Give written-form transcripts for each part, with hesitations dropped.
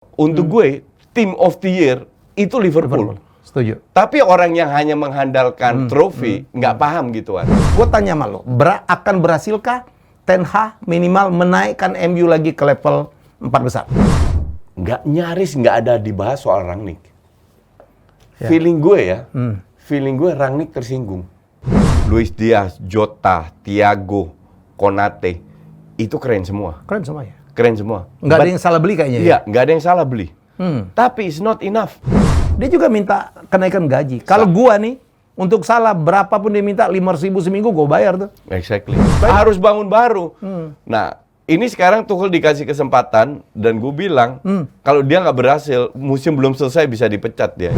Untuk gue, Team of the Year itu Liverpool. Setuju. Tapi orang yang hanya mengandalkan trofi, nggak paham gituan. Gue tanya sama lo, akan berhasilkah Ten Hag minimal menaikkan MU lagi ke level 4 besar? Nyaris nggak ada dibahas soal Rangnick. Ya. Feeling gue Rangnick tersinggung. Luis Diaz, Jota, Thiago, Konate, itu keren semua. Keren semua ya? Keren semua. Nggak ada yang salah beli kayaknya ya? Iya, nggak ada yang salah beli. Tapi it's not enough. Dia juga minta kenaikan gaji. Kalau gua nih, untuk Salah berapapun dia minta 500.000 seminggu, gua bayar tuh. Exactly. Harus bangun baru. Nah, ini sekarang Tuchel dikasih kesempatan dan gue bilang kalau dia nggak berhasil, musim belum selesai bisa dipecat dia.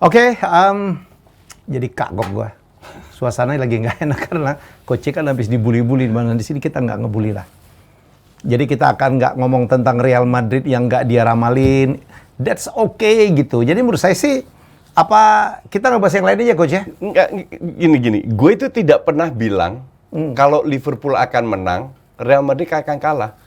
Oke, jadi kagok gua. Suasananya lagi nggak enak karena Coach kan habis dibully-bully, dimana di sini kita nggak ngebully lah. Jadi kita akan nggak ngomong tentang Real Madrid yang nggak dia ramalin. That's okay gitu. Jadi menurut saya sih, apa kita ngebahas yang lain aja Coach ya? Enggak, gini. Gue itu tidak pernah bilang kalau Liverpool akan menang, Real Madrid akan kalah.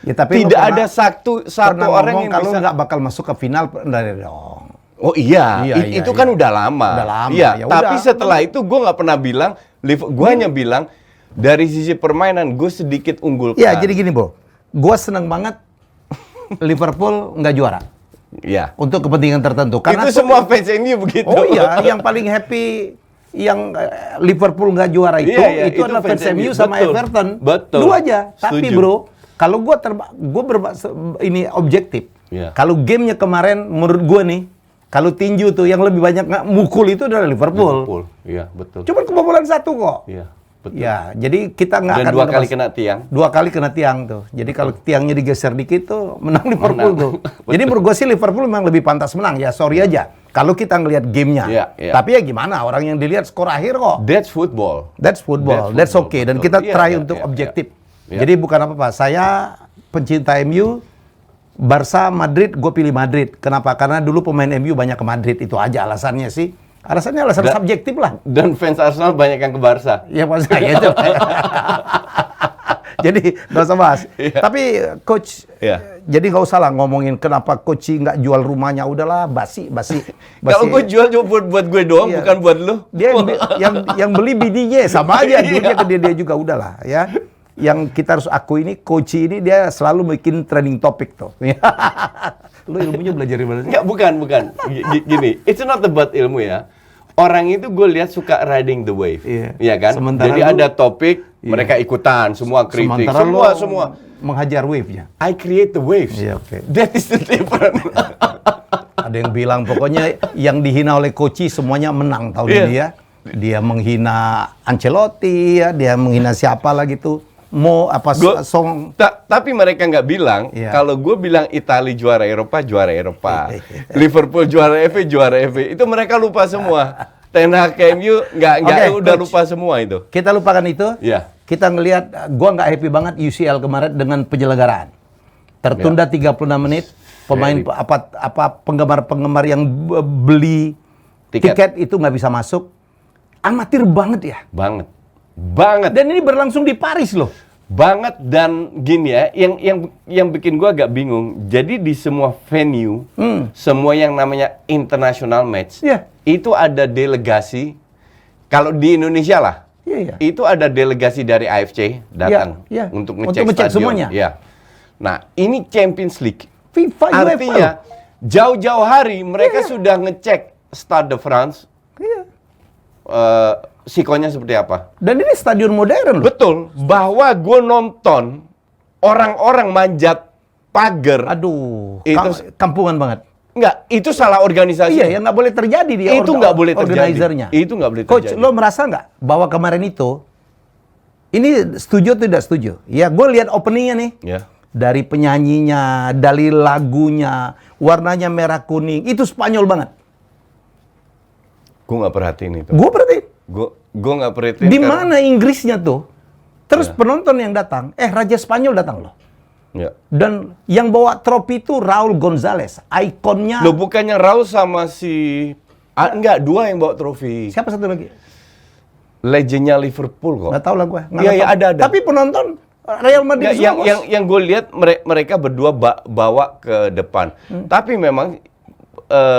Ya, tapi tidak ada satu orang yang kalau bisa nggak bakal masuk ke final dari dong. Oh iya, itu kan udah lama. Udah lama. Iya, ya tapi udah. setelah itu gue nggak pernah bilang, gue hanya bilang dari sisi permainan gue sedikit unggul. Iya, jadi gini bro, gue seneng banget Liverpool nggak juara. Iya. Untuk kepentingan tertentu. Karena itu semua fans MU begitu. Oh iya, yang paling happy yang Liverpool nggak juara itu, itu adalah fans MU sama Everton. Betul. Dua aja. Tapi bro, kalau gue ini objektif. Iya. Kalau gamenya kemarin menurut gue nih, kalau tinju tuh yang lebih banyak mukul itu adalah Liverpool. Iya, betul. Cuma kebobolan 1 kok. Iya, betul. Ya, jadi kita nggak akan 2 kali kena tiang. 2 kali kena tiang tuh. Jadi kalau tiangnya digeser dikit tuh menang Liverpool tuh. Jadi menurut gue sih Liverpool memang lebih pantas menang. Ya sorry aja. Kalau kita ngelihat gamenya. Iya. Tapi ya gimana? Orang yang dilihat skor akhir kok. That's football. That's okay. Dan kita try untuk objektif. Jadi bukan apa-apa. Saya pencinta MU. Barca, Madrid, gue pilih Madrid. Kenapa? Karena dulu pemain MU banyak ke Madrid. Itu aja alasannya sih. Alasan subjektif lah. Dan fans Arsenal banyak yang ke Barca. Ya pas saya itu. Jadi nggak usah bahas. Tapi Coach, jadi nggak usah lah ngomongin kenapa Coach nggak jual rumahnya. Udahlah, basi. Kalau gue jual cuma buat gue doang, bukan buat lu. Dia yang beli bidinya sama aja. Duitnya ke dia juga. Udahlah ya. Yang kita harus akui ini, Coach ini dia selalu bikin trending topic tuh. Lu ilmunya belajar di mana sih? Enggak, bukan. Gini, it's not about ilmu ya. Orang itu gue lihat suka riding the wave. Iya kan? Sementara jadi ada topik, mereka ikutan, semua kritik, semua menghajar wave-nya. I create the waves. Iya, oke. That is the difference. Ada yang bilang pokoknya yang dihina oleh Coach semuanya menang tahun ini ya. Dia menghina Ancelotti ya, dia menghina siapa lah gitu. Tapi mereka nggak bilang kalau gue bilang Italia juara Eropa, Liverpool juara FA, itu mereka lupa semua. Ten Hag MU udah Coach, lupa semua itu. Kita lupakan itu. Kita ngelihat, gue nggak happy banget UCL kemarin dengan penyelenggaraan. Tertunda 36 menit. Pemain penggemar yang beli tiket itu nggak bisa masuk. Amatir banget ya. Banget. Dan ini berlangsung di Paris loh. Banget. Dan gini ya, yang bikin gue agak bingung. Jadi di semua venue, semua yang namanya international match, itu ada delegasi. Kalau di Indonesia lah, itu ada delegasi dari AFC datang untuk ngecek stadion. Semuanya. Nah, ini Champions League. FIFA, artinya jauh-jauh hari mereka sudah ngecek Stade de France. Sikonya seperti apa? Dan ini stadion modern loh. Betul. Bahwa gue nonton orang-orang manjat pagar. Aduh, itu kampungan banget. Enggak, itu salah organisasi. Iya, yang nggak boleh terjadi dia. Itu nggak boleh terjadi. Organizernya. Itu nggak boleh terjadi. Coach, lo merasa nggak bahwa kemarin itu, ini setuju atau tidak setuju? Ya, gue lihat openingnya nih. Dari penyanyinya, dari lagunya, warnanya merah kuning, itu Spanyol banget. Gue nggak perhatiin itu. Gue perhatiin. Gue nggak perhatiin. Di mana Inggrisnya tuh? Terus penonton yang datang, Raja Spanyol datang loh. Ya. Dan yang bawa trofi itu Raul Gonzalez, ikonnya. Loh, bukannya Raul sama si... enggak, dua yang bawa trofi. Siapa satu lagi? Legendnya Liverpool kok. Nggak tahu lah gue. Iya, ada. Tapi penonton Real Madrid Nggak, yang gue lihat mereka berdua bawa ke depan. Tapi memang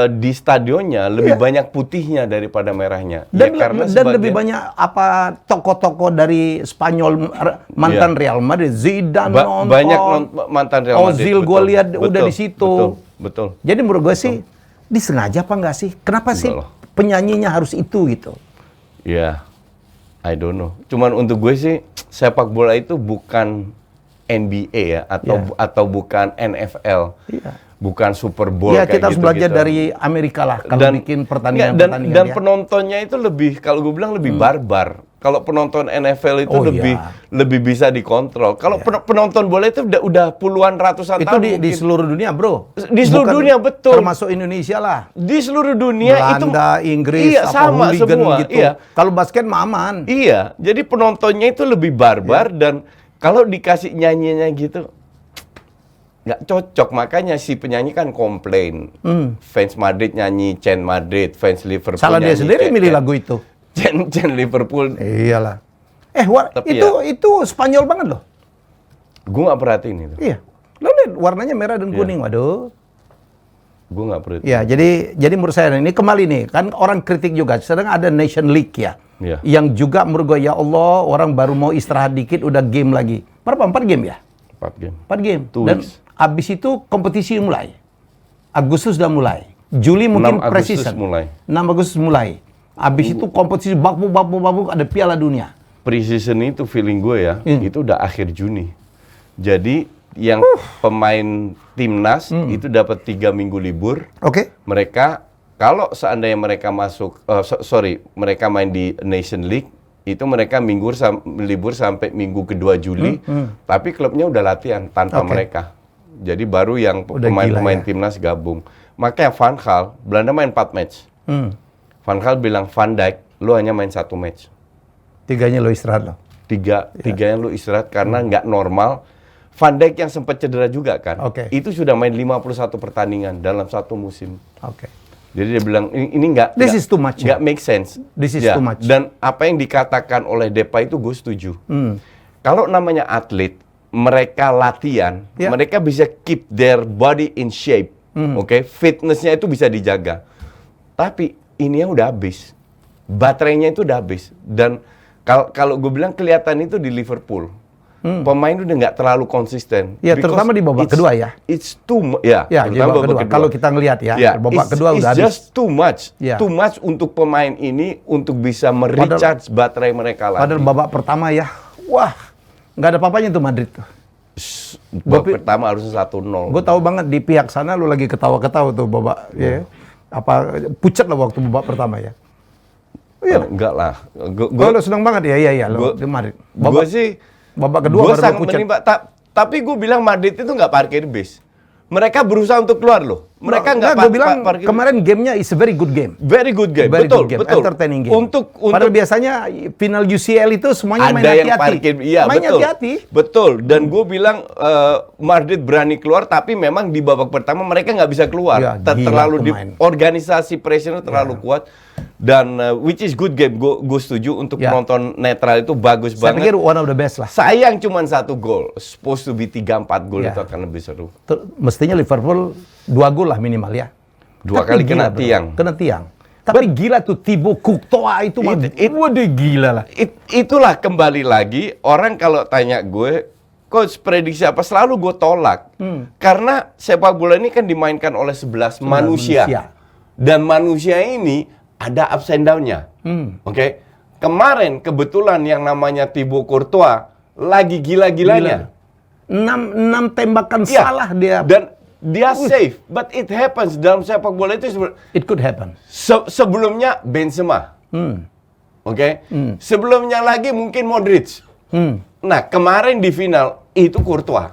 di stadionnya lebih banyak putihnya daripada merahnya. Dan, karena lebih banyak apa tokoh-tokoh dari Spanyol mantan Real Madrid, Zidane nonton. Banyak mantan Real Madrid. Ozil gue lihat udah di situ. Betul. Jadi menurut gue sih disengaja apa enggak sih? Kenapa sih penyanyinya harus itu gitu? Ya, I don't know. Cuman untuk gue sih sepak bola itu bukan NBA ya atau bukan NFL. Bukan Super Bowl ya, kayak kita harus gitu, belajar dari Amerika lah kalau bikin pertandingan-pertandingan. Dan penontonnya itu lebih, kalau gue bilang lebih barbar. Kalau penonton NFL itu lebih bisa dikontrol. Kalau penonton bola itu udah puluhan ratusan tahun. Itu di seluruh dunia, bro. Di seluruh dunia, betul. Termasuk Indonesia lah. Di seluruh dunia. Belanda, Inggris, sama semua. Gitu. Kalau basket aman. Iya, jadi penontonnya itu lebih barbar dan kalau dikasih nyanyinya gitu nggak cocok. Makanya si penyanyi kan komplain. Fans Madrid nyanyi Chant Madrid, fans Liverpool salah nyanyi dia sendiri milih lagu itu. Chant Liverpool. Iyalah. Itu Spanyol banget loh. Gue nggak perhatiin itu. Iya. Lo lihat warnanya merah dan kuning, waduh. Gue nggak perhatiin. Ya, jadi menurut saya ini kembali nih, kan orang kritik juga. Sedang ada Nation League ya. Yang juga menurut gue, ya Allah, orang baru mau istirahat dikit udah game lagi. Berapa? 4 game ya? 4 game. 4 game. Dan Weeks. abis itu kompetisi mulai. Agustus udah mulai. Juli mungkin 6 Agustus pre-season. mulai. 6 Agustus mulai. Abis itu kompetisi babu ada Piala Dunia. Pre-season itu feeling gue ya, itu udah akhir Juni. Jadi yang pemain timnas itu dapat 3 minggu libur. Oke. Mereka kalau seandainya mereka masuk, mereka main di Nation League, itu mereka libur sampai minggu kedua Juli. Tapi klubnya udah latihan tanpa mereka. Jadi baru yang pemain-pemain timnas gabung. Makanya Van Gaal, Belanda main 4 match. Van Gaal bilang, Van Dijk, lu hanya main 1 match. 3-nya lo istirahat lo. Tiganya lu istirahat karena nggak normal. Van Dijk yang sempat cedera juga kan. Itu sudah main 51 pertandingan dalam 1 musim. Jadi dia bilang, ini nggak make sense. This is too much. Dan apa yang dikatakan oleh Depay itu gue setuju. Kalau namanya atlet, mereka latihan, mereka bisa keep their body in shape. Fitnessnya itu bisa dijaga. Tapi ini yang udah habis. Baterainya itu udah habis. Dan kalau gue bilang kelihatan itu di Liverpool. Pemain udah nggak terlalu konsisten. Ya, terutama di babak kedua ya. It's too much. Ya, di babak kedua. Kalau kita ngelihat babak kedua udah habis. It's just too much. Too much untuk pemain ini untuk bisa merecharge baterai mereka lagi. Padahal babak pertama ya, wah, nggak ada apa-apanya tuh Madrid tuh. Babak pertama harusnya 1-0. Gue tahu banget di pihak sana lu lagi ketawa-ketawa tuh babak pucat lah waktu babak pertama ya. Enggak lah. Gue udah senang banget ya lo di Madrid. Gue sih babak kedua baru sangat menimba. Tapi gue bilang Madrid itu nggak parkir bis. Mereka berusaha untuk keluar loh. Mereka nggak gue bilang kemarin gamenya is a very good game. Very good game. Betul. Entertaining game. Padahal biasanya final UCL itu semuanya main hati-hati. Main hati-hati. Betul. Dan gue bilang Madrid berani keluar, tapi memang di babak pertama mereka nggak bisa keluar. Terlalu organisasi pressure terlalu kuat. Dan which is good game. Gue setuju untuk penonton netral itu bagus banget. Saya pikir one of the best lah. Sayang cuma 1 gol. Supposed to be 3-4 gol itu akan lebih seru. Mestinya Liverpool 2 gol lah minimal ya. 2 kali kena tiang. Kena tiang. Tapi gila tuh Thibaut Courtois itu mah. Waduh gila lah. Itulah kembali lagi orang kalau tanya gue, coach prediksi apa, selalu gue tolak. Karena sepak bola ini kan dimainkan oleh 11 manusia. Dan manusia ini ada ups and down-nya. Kemarin kebetulan yang namanya Thibaut Courtois lagi gila-gilanya. 6 tembakan salah dia. Dan dia safe, but it happens dalam sepak bola itu. It could happen. Sebelumnya Benzema, sebelumnya lagi mungkin Modric. Nah kemarin di final itu Courtois.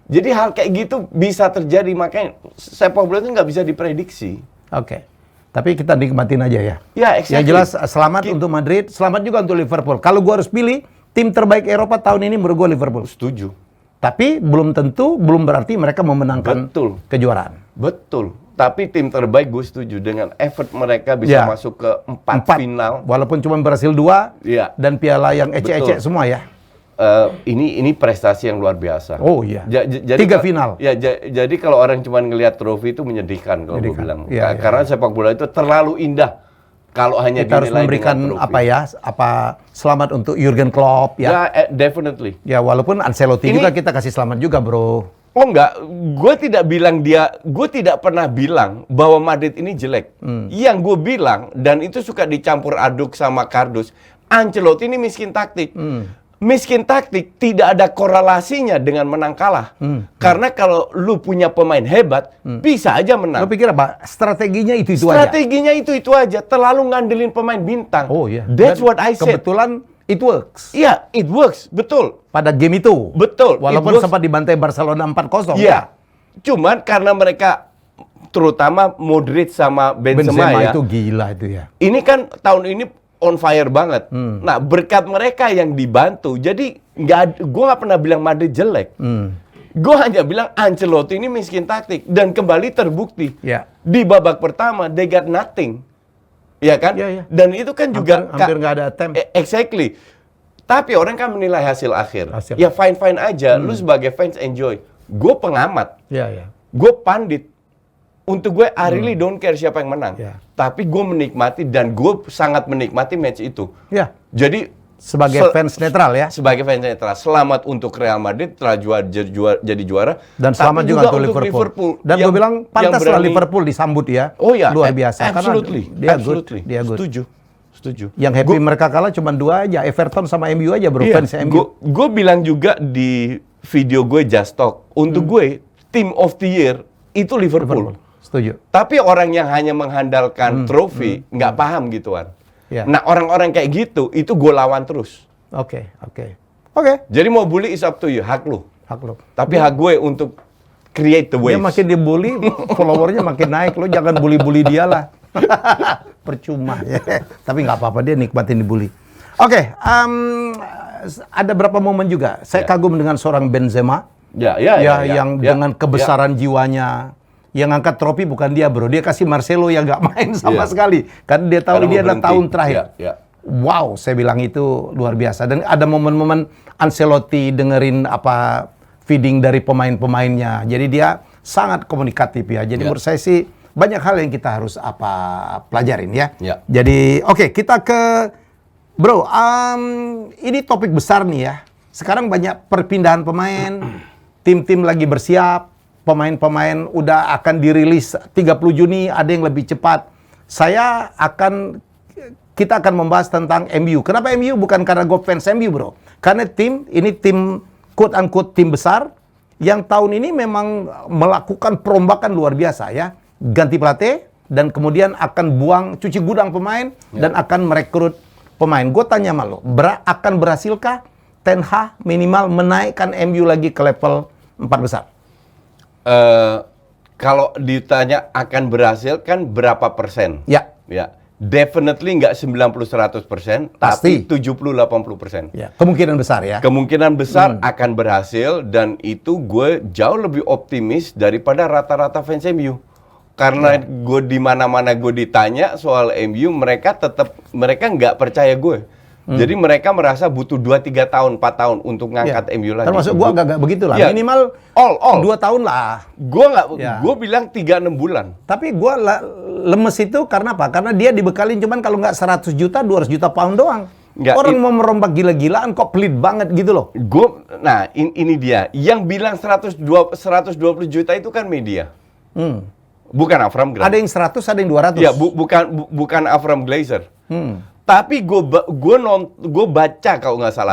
Jadi hal kayak gitu bisa terjadi, makanya sepak bola itu nggak bisa diprediksi. Tapi kita nikmatin aja ya. Exactly. Yang jelas selamat untuk Madrid, selamat juga untuk Liverpool. Kalau gua harus pilih tim terbaik Eropa tahun ini menurut gua Liverpool. Setuju. Tapi belum tentu, belum berarti mereka memenangkan kejuaraan. Betul. Tapi tim terbaik gue setuju dengan effort mereka bisa masuk ke 4 final. Walaupun cuma berhasil 2 dan piala yang ecek-ecek semua ya. Ini prestasi yang luar biasa. Oh iya. Jadi 3 final. Ya, jadi kalau orang cuma ngelihat trofi itu menyedihkan kalau gue bilang. Karena sepak bola itu terlalu indah. Kalau hanya kita harus memberikan selamat untuk Jurgen Klopp ya. Ya, definitely. Ya, walaupun Ancelotti juga kita kasih selamat juga, Bro. Oh enggak, gue tidak pernah bilang bahwa Madrid ini jelek. Yang gue bilang, dan itu suka dicampur aduk sama kardus, Ancelotti ini miskin taktik. Miskin taktik tidak ada korelasinya dengan menang kalah. Karena kalau lu punya pemain hebat, bisa aja menang. Lu pikir apa? Strateginya itu aja? Strateginya itu aja. Terlalu ngandelin pemain bintang. Oh iya. That's what I said. Kebetulan it works. Iya, it works. Betul. Pada game itu. Betul. Walaupun sempat dibantai Barcelona 4-0. Iya. Cuman karena mereka, terutama Modric sama Benzema ya. Itu gila itu ya. Ini kan tahun ini on fire banget. Nah, berkat mereka yang dibantu, jadi gue nggak pernah bilang Madrid jelek. Gue hanya bilang Ancelotti ini miskin taktik dan kembali terbukti di babak pertama they got nothing, ya kan? Dan itu kan juga hampir nggak ada attempt. Exactly. Tapi orang kan menilai hasil akhir. Ya fine aja. Lu sebagai fans enjoy. Gue pengamat. Gue pandit. Untuk gue, I really don't care siapa yang menang. Tapi gue menikmati dan gue sangat menikmati match itu. Jadi sebagai fans netral ya. Sebagai fans netral, selamat untuk Real Madrid telah jadi juara. Dan selamat juga untuk Liverpool. Dan gue bilang pantaslah Liverpool disambut ya. Oh ya, luar biasa. Absolutely. Dia good. Setuju. Yang happy mereka kalah cuma 2 aja, Everton sama MU aja, Bro. Fans MU. Gue bilang juga di video gue Just Talk, untuk gue Team of the Year itu Liverpool. Setuju. Tapi orang yang hanya mengandalkan trofi nggak paham gituan. Nah, orang-orang kayak gitu itu gue lawan terus. Oke. Jadi mau bully is up to you, hak lu. Tapi hak gue untuk create the waves. Dia makin dibully, followernya makin naik. Lo jangan bully-bully dia lah. Percuma ya. Tapi nggak apa-apa, dia nikmatin dibully. Oke, ada berapa momen juga. Saya kagum dengan seorang Benzema. Yang dengan kebesaran jiwanya. Yang angkat trofi bukan dia, Bro. Dia kasih Marcelo yang nggak main sama sekali. Karena dia tahu dia adalah tahun terakhir. Wow, saya bilang itu luar biasa. Dan ada momen-momen Ancelotti dengerin feeding dari pemain-pemainnya. Jadi dia sangat komunikatif ya. Jadi menurut saya sih banyak hal yang kita harus pelajarin ya. Jadi oke, kita ke Bro. Ini topik besar nih ya. Sekarang banyak perpindahan pemain. Tim-tim lagi bersiap. Pemain-pemain udah akan dirilis 30 Juni, ada yang lebih cepat. Kita akan membahas tentang MU. Kenapa MU? Bukan karena gue fans MU, Bro. Karena ini tim quote-unquote tim besar yang tahun ini memang melakukan perombakan luar biasa ya. Ganti pelatih dan kemudian akan cuci gudang pemain dan akan merekrut pemain. Gue tanya sama lo, akan berhasilkah Ten Hag minimal menaikkan MU lagi ke level 4 besar? Kalau ditanya akan berhasil kan berapa persen? Ya. Definitely nggak 90-100%, tapi 70-80%. Kemungkinan besar ya. Kemungkinan besar akan berhasil dan itu gue jauh lebih optimis daripada rata-rata fans MU. Karena gue di mana-mana gue ditanya soal MU, mereka nggak percaya gue. Jadi mereka merasa butuh 2-3 tahun, 4 tahun untuk ngangkat MU lagi. Termasuk gue agak begitu lah. Minimal all 2 tahun lah. Gue bilang 3-6 bulan. Tapi gue lemes itu karena apa? Karena dia dibekalin cuman kalau nggak 100 juta, 200 juta pound doang. Orang mau merombak gila-gilaan kok pelit banget gitu loh. Ini dia. Yang bilang 120 juta itu kan media. Bukan Avram Glazer. Ada yang 100, ada yang 200. Ya, bukan Avram Glazer. Tapi gue baca kalau nggak salah,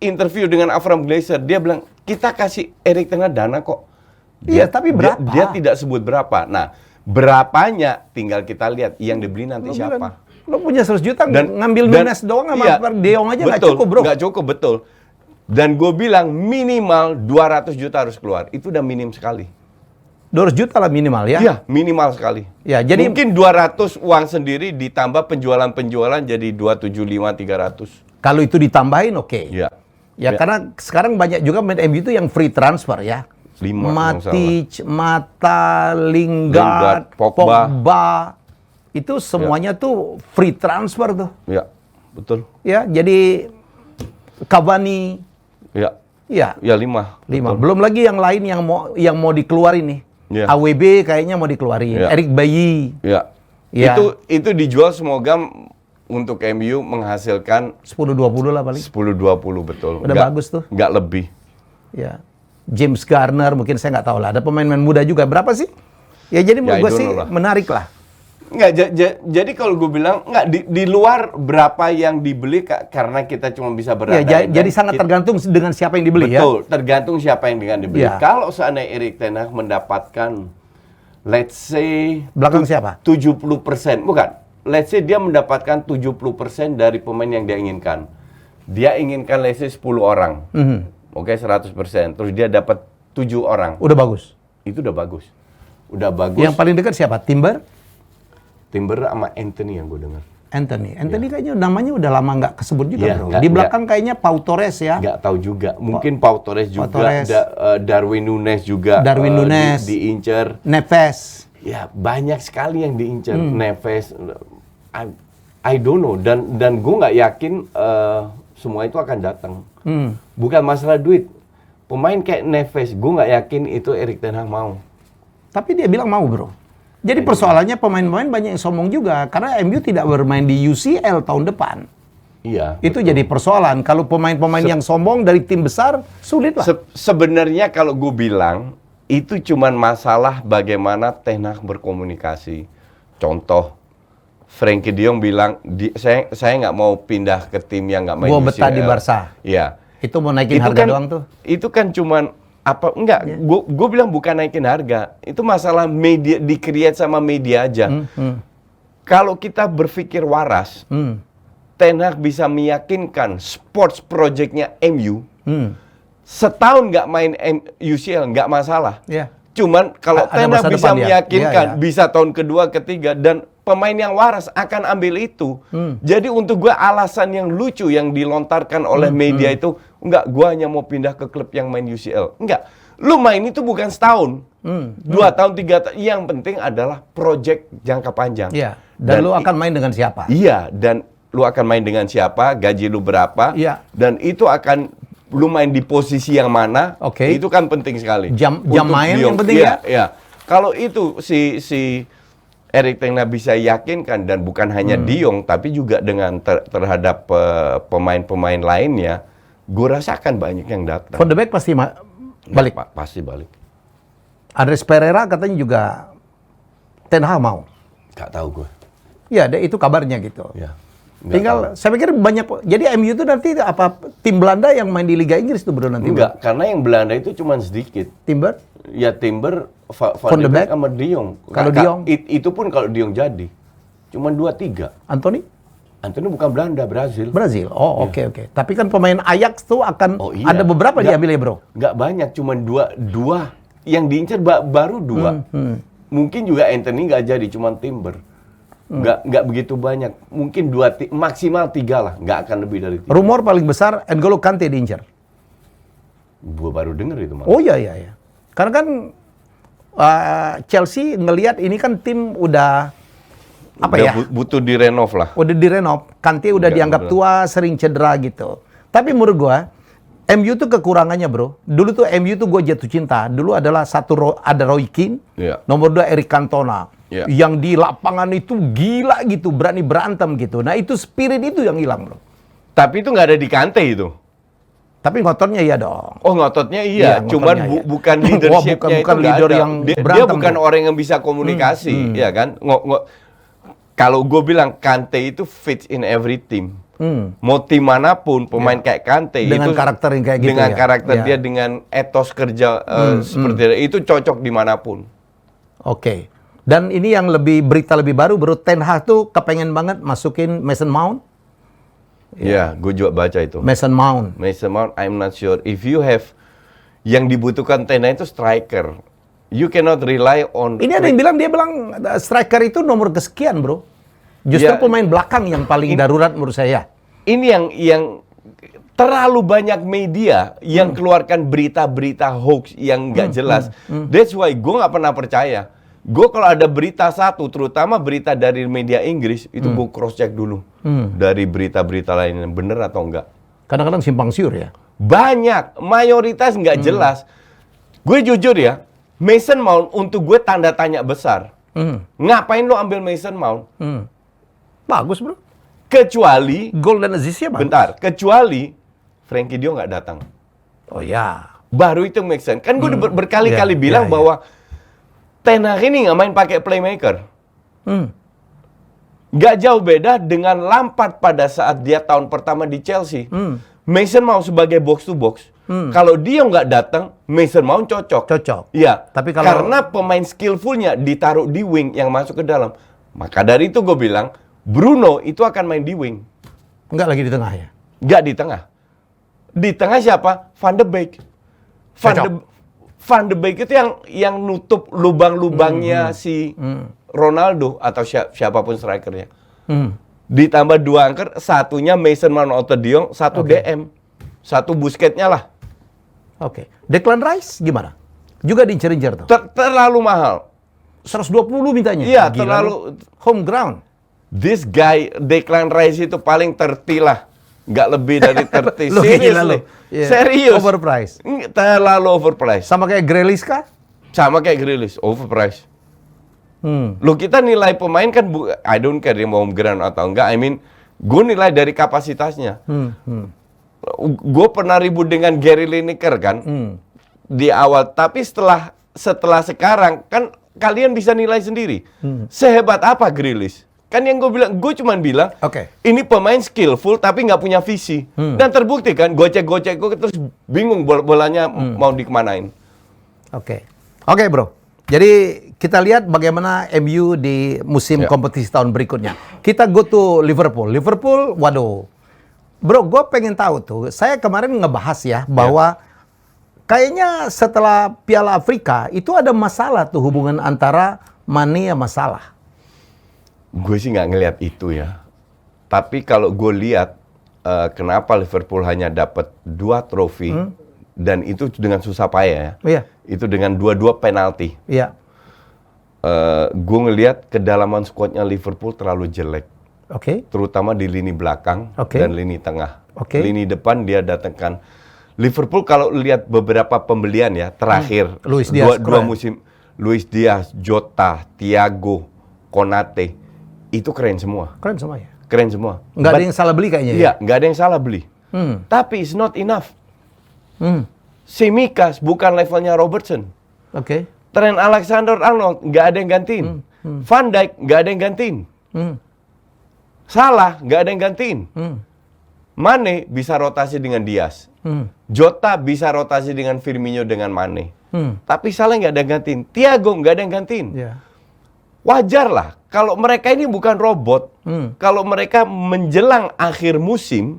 interview dengan Avram Glazer, dia bilang kita kasih Erik Ten Hag dana kok. Tapi berapa? Dia tidak sebut berapa. Nah, berapanya tinggal kita lihat yang dibeli nanti siapa. Lo punya 100 juta ngambil Nunes doang sama De Jong aja nggak cukup, Bro. Nggak cukup, betul. Dan gue bilang minimal 200 juta harus keluar. Itu udah minim sekali. 200 juta lah minimal ya? Iya, minimal sekali. Ya, jadi mungkin 200 uang sendiri ditambah penjualan jadi 275 300. Kalau itu ditambahin oke. Iya. Ya, karena sekarang banyak juga main MU itu yang free transfer ya. 5 kalau nggak salah. Matic, Mata, Lingard, Pogba. Itu semuanya tuh free transfer tuh. Ya, betul. Ya, jadi Cavani. Ya. Ya. Ya 5. 5. Belum lagi yang lain yang mau dikeluarin nih. Ya. AWB kayaknya mau dikeluarin. Ya. Eric Bailly. Ya. Ya. Itu dijual semoga untuk MU menghasilkan 10-20 lah paling. 10-20 betul. Udah bagus tuh. Nggak lebih. Ya. James Garner mungkin saya nggak tahu lah. Ada pemain-pemain muda juga. Berapa sih? Ya jadi menurut gue sih menarik lah. Nggak, jadi kalau gue bilang nggak di luar berapa yang dibeli karena kita cuma bisa berada. Ya, jadi sangat tergantung dengan siapa yang dibeli. Betul, tergantung siapa yang dengan dibeli. Ya. Kalau seandainya Erik ten Hag mendapatkan, let's say belakang siapa? 70%, bukan. Let's say dia mendapatkan 70% dari pemain yang dia inginkan. Dia inginkan let's say 10 orang. Oke, 100%. Terus dia dapat 7 orang. Udah bagus. Itu udah bagus. Udah bagus. Yang paling dekat siapa? Timber sama Anthony yang gue dengar. Anthony kayaknya namanya udah lama nggak kesebut juga, Ya, bro. Di belakang kayaknya Pau Torres ya. Nggak tahu juga. Mungkin Pau Torres juga. Torres. Darwin Nunes juga. Diincer. Neves. Ya, banyak sekali yang diincer. Neves. I don't know. Dan gue nggak yakin semua itu akan datang. Bukan masalah duit. Pemain kayak Neves, gue nggak yakin itu Erik ten Hag mau. Tapi dia bilang mau, bro. Jadi persoalannya pemain-pemain banyak yang sombong juga karena MU tidak bermain di UCL tahun depan. Iya. Itu jadi persoalan. Kalau pemain-pemain yang sombong dari tim besar sulit lah. Sebenarnya kalau gue bilang itu cuman masalah bagaimana ten Hag berkomunikasi. Contoh, Frenkie de Jong bilang saya nggak mau pindah ke tim yang nggak main UCL. Gua betah di Barca. Iya. Itu mau naikin harga doang tuh. Itu kan cuman enggak, gue bilang bukan naikin harga, itu masalah media, di-create sama media aja. Kalau kita berpikir waras, ten Hag bisa meyakinkan sports project-nya MU, setahun nggak main UCL nggak masalah. Cuman kalau ten Hag bisa meyakinkan, bisa tahun kedua, ketiga, dan pemain yang waras akan ambil itu. Jadi untuk gue alasan yang lucu yang dilontarkan oleh media itu, enggak, gue hanya mau pindah ke klub yang main UCL. Enggak, lu main itu bukan setahun, 2 tahun, 3 tahun. Yang penting adalah project jangka panjang. Iya. Dan lu akan main dengan siapa? Iya, dan lu akan main dengan siapa, gaji lu berapa, dan itu akan lu main di posisi yang mana, itu kan penting sekali. Jam main yang penting ya? Iya. Kalau itu si Erik ten Hag bisa yakinkan, dan bukan hanya De Jong, tapi juga dengan terhadap pemain-pemain lainnya, gue rasakan banyak yang datang. Van de Beek pasti balik? Ya, pasti balik. Andres Pereira katanya juga ten Hag mau. Gak tahu gue. Ya, itu kabarnya gitu. Ya. Tinggal, saya pikir banyak. Jadi MU itu nanti apa tim Belanda yang main di Liga Inggris tuh bro nanti? Enggak, karena yang Belanda itu cuma sedikit. Timber? Ya Timber, Van de Beek sama De Jong. Kalau De Jong? Itu pun kalau De Jong jadi. Cuma 2-3. Anthony bukan Belanda, Brazil. Oh, oke. Tapi kan pemain Ajax tuh akan ada beberapa diambil ya bro? Nggak banyak, cuma dua. Yang diincar baru 2. Mungkin juga Anthony nggak jadi, cuma Timber. Nggak begitu banyak. Mungkin 2, maksimal 3 lah. Nggak akan lebih dari 3. Rumor paling besar, N'Golo Kante diincar. Gua baru dengar itu malah. Oh iya. Karena kan Chelsea ngelihat ini kan tim udah butuh direnov lah. Udah direnov. Kante udah dianggap tua, sering cedera gitu. Tapi menurut gua, MU tuh kekurangannya bro. Dulu tuh MU tuh gua jatuh cinta. Dulu adalah ada Roy Keane, nomor 2 Eric Cantona. Yang di lapangan itu gila gitu, berani berantem gitu. Nah itu spirit itu yang hilang bro. Tapi itu nggak ada di Kante itu. Tapi ngototnya iya dong. Oh ngototnya iya, cuman bukan leadershipnya bukan leader yang dia bukan orang yang bisa komunikasi, ya kan? Kalau gue bilang Kante itu fits in every team. Mau tim manapun pemain kayak Kante dengan itu karakter yang kayak gitu dengan karakter dia, dengan etos kerja seperti itu cocok dimanapun. Oke. Dan ini yang berita lebih baru, bro, Ten Hag tuh kepengen banget masukin Mason Mount. Ya, gue juga baca itu. Mason Mount, I'm not sure. If you have, yang dibutuhkan Ten Hag itu striker. You cannot rely on. Ini ada yang dia bilang striker itu nomor kesekian, bro. Justru pemain belakang yang paling darurat menurut saya. Ini yang terlalu banyak media yang keluarkan berita-berita hoax yang nggak jelas. That's why gue nggak pernah percaya. Gue kalau ada berita satu, terutama berita dari media Inggris, itu gue cross check dulu dari berita-berita lain yang bener atau enggak. Kadang-kadang simpang siur ya. Banyak, mayoritas nggak jelas. Gue jujur ya, Mason Mount untuk gue tanda tanya besar. Ngapain lo ambil Mason Mount? Bagus bro. Kecuali, Golden Assist-nya bagus. bentar, kecuali Frankie Dio nggak datang. Oh ya. Baru itu make sense. Kan gue udah berkali-kali Ya, bilang ya, ya. bahwa Ten Hag ini nggak main pakai playmaker. Nggak jauh beda dengan Lampard pada saat dia tahun pertama di Chelsea. Mason Mount sebagai box to box. Kalau dia nggak datang, Mason Mount cocok. Cocok. Iya. Tapi kalau- Karena pemain skillfulnya ditaruh di wing yang masuk ke dalam. Maka dari itu gue bilang Bruno itu akan main di wing, Enggak lagi di tengah ya. nggak di tengah. Di tengah siapa? Van de Beek. Van de Beek itu yang nutup lubang-lubangnya si Ronaldo atau siapapun strikernya. Ditambah 2 anchor, satunya Mason Mount atau De Jong, satu DM, satu Busquets-nya lah. Oke. Declan Rice gimana? Juga diincer-incer tuh. Terlalu mahal. 120 mintanya. Iya, Gila terlalu. lu. Home ground. This guy Declan Rice itu paling tertilah. Nggak lebih dari 30. Lu gila lu. Iya. Serius. Overpriced. Terlalu overpriced. Sama kayak Grealish kah? Sama kayak Grealish, overpriced. Lu kita nilai pemain kan, I don't care dia mau home ground atau enggak. I mean, gue nilai dari kapasitasnya. Gue pernah ribut dengan Gary Lineker kan di awal. Tapi setelah sekarang kan kalian bisa nilai sendiri. Sehebat apa Grealish? Kan yang gue cuman bilang, Oke. ini pemain skillful tapi nggak punya visi. Dan terbukti kan, gocek-gocek gue terus bingung bolanya mau dikemanain. Oke. Oke bro. Jadi kita lihat bagaimana MU di musim kompetisi tahun berikutnya. Kita go to Liverpool. Liverpool, waduh. Bro, gue pengen tahu tuh. Saya kemarin ngebahas ya bahwa kayaknya setelah Piala Afrika itu ada masalah tuh hubungan antara Mane sama Salah. Gue sih nggak ngelihat itu ya. Tapi kalau gue lihat kenapa Liverpool hanya dapat 2 trofi dan itu dengan susah payah ya. Iya. Itu dengan 2-2 penalti. Iya. Gue ngelihat kedalaman skuadnya Liverpool terlalu jelek. Oke. Terutama di lini belakang Oke. dan lini tengah. Oke. Lini depan dia datangkan. Liverpool kalau lihat beberapa pembelian ya terakhir Luis Diaz, dua keren. musim, Luis Diaz, Jota, Thiago, Konate itu keren semua. Keren semua ya. Keren semua. Nggak ada yang salah beli kayaknya ya. Iya, nggak ada yang salah beli. Tapi it's not enough. Tsimikas bukan levelnya Robertson. Oke. Trent Alexander-Arnold nggak ada yang gantiin. Van Dijk nggak ada yang gantiin. Salah nggak ada yang gantiin. Mane bisa rotasi dengan Diaz. Jota bisa rotasi dengan Firmino dengan Mane. Tapi Salah nggak ada yang gantiin. Thiago nggak ada yang gantiin. Ya. Wajar lah. Kalau mereka ini bukan robot. Kalau mereka menjelang akhir musim,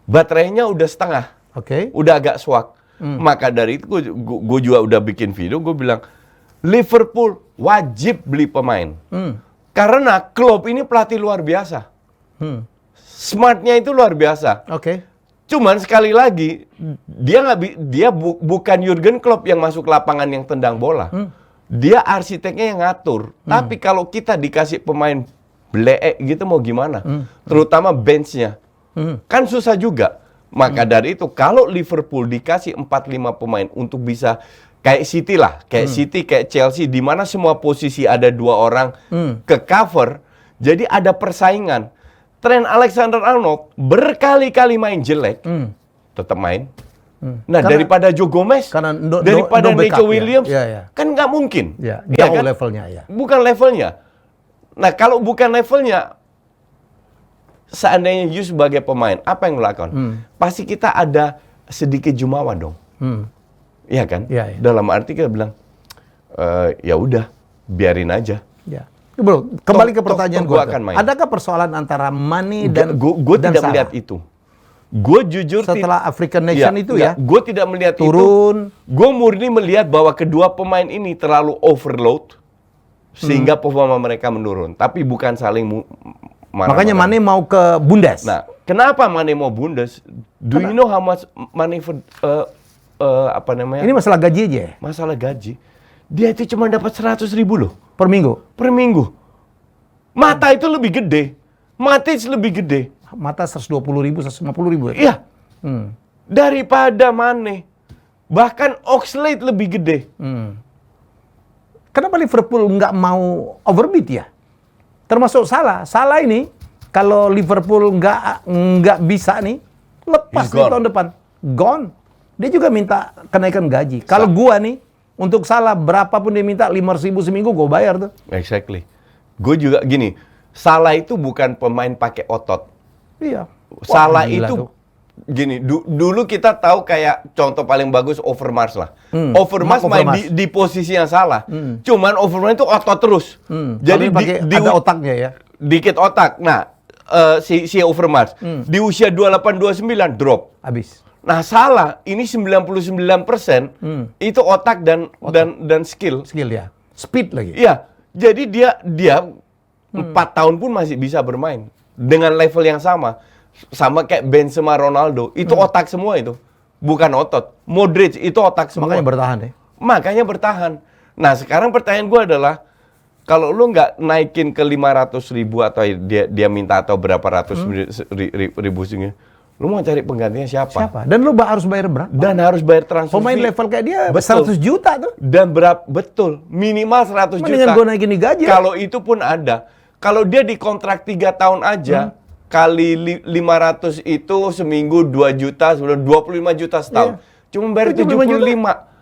baterainya udah setengah. Oke. Udah agak swak. Maka dari itu gue juga udah bikin video. Gue bilang, Liverpool wajib beli pemain. Karena Klopp ini pelatih luar biasa. Smartnya itu luar biasa. Oke. Cuman sekali lagi, dia bukan Jurgen Klopp yang masuk lapangan yang tendang bola. Dia arsiteknya yang ngatur. Tapi kalau kita dikasih pemain bleek gitu mau gimana? Terutama benchnya. Kan susah juga. Maka dari itu, kalau Liverpool dikasih 4-5 pemain untuk bisa kayak City lah. Kayak City, kayak Chelsea, di mana semua posisi ada 2 orang ke cover. Jadi ada persaingan. Trent Alexander-Arnold berkali-kali main jelek, tetap main. Nah, daripada Joe Gomez, daripada no backup, Nico Williams, ya. kan nggak mungkin. Ya, Ya jauh kan? levelnya ya. Bukan levelnya. Nah, kalau bukan levelnya, seandainya you sebagai pemain, apa yang melakukan? Pasti kita ada sedikit jumawa dong. Iya kan? Ya, ya. Dalam arti kita bilang, ya udah, biarin aja. Ya. Bro, kembali ke pertanyaan toh gue. gua akan main. Adakah persoalan antara Mane dan Gue dan tidak Salah? melihat itu. Gue jujur Setelah African Nation itu ya, gue tidak melihat turun. itu. Gue murni melihat bahwa kedua pemain ini terlalu overload sehingga performa mereka menurun. Tapi bukan saling Makanya Mane mau ke Bundes. Nah, kenapa Mane mau Bundes? Do you know how much money for apa namanya? Ini masalah gaji aja ya? Masalah gaji. Dia itu cuma dapat 100.000 loh Per minggu? per minggu. Mata itu lebih gede. Matic lebih gede. Mata 120.000, 150.000 ya? Iya. Daripada Mane. Bahkan Oxlade lebih gede. Kenapa Liverpool nggak mau overbid ya? Termasuk Salah. Salah ini, kalau Liverpool nggak bisa nih, lepas nih tahun depan. Gone. Dia juga minta kenaikan gaji. Kalau gua nih, untuk Salah berapapun dia minta 500.000 seminggu, gua bayar tuh. Exactly. Gue juga gini, Salah itu bukan pemain pakai otot. Iya. Salah gila itu tuh. gini, dulu kita tahu kayak contoh paling bagus Overmars lah. Overmars main di posisi yang salah. Cuman Overmars itu otot terus. Jadi ada otaknya ya. Dikit otak. Nah, si Overmars di usia 28-29 drop. Habis. Nah, Salah ini 99% itu otak dan skill. Skill ya. Speed lagi. Iya. Jadi dia 4 tahun pun masih bisa bermain dengan level yang sama. Sama kayak Benzema, Ronaldo, itu otak semua itu. Bukan otot. Modric itu otak semua. Makanya bertahan ya. Makanya bertahan. Nah, sekarang pertanyaan gue adalah kalau lu nggak naikin ke 500.000 atau dia minta atau berapa ratus ribu segini, lu mau cari penggantinya siapa? Dan lu harus bayar berapa? Dan harus bayar transfer pemain fee. level kayak dia Betul. 100 juta tuh. Dan betul, minimal 100 Mendingan juta. gue naikin di gaji. Kalau itu pun ada. Kalau dia dikontrak 3 tahun aja, kali 500 itu seminggu 2 juta, sebenarnya 25 juta setahun. Cuma bayar 75.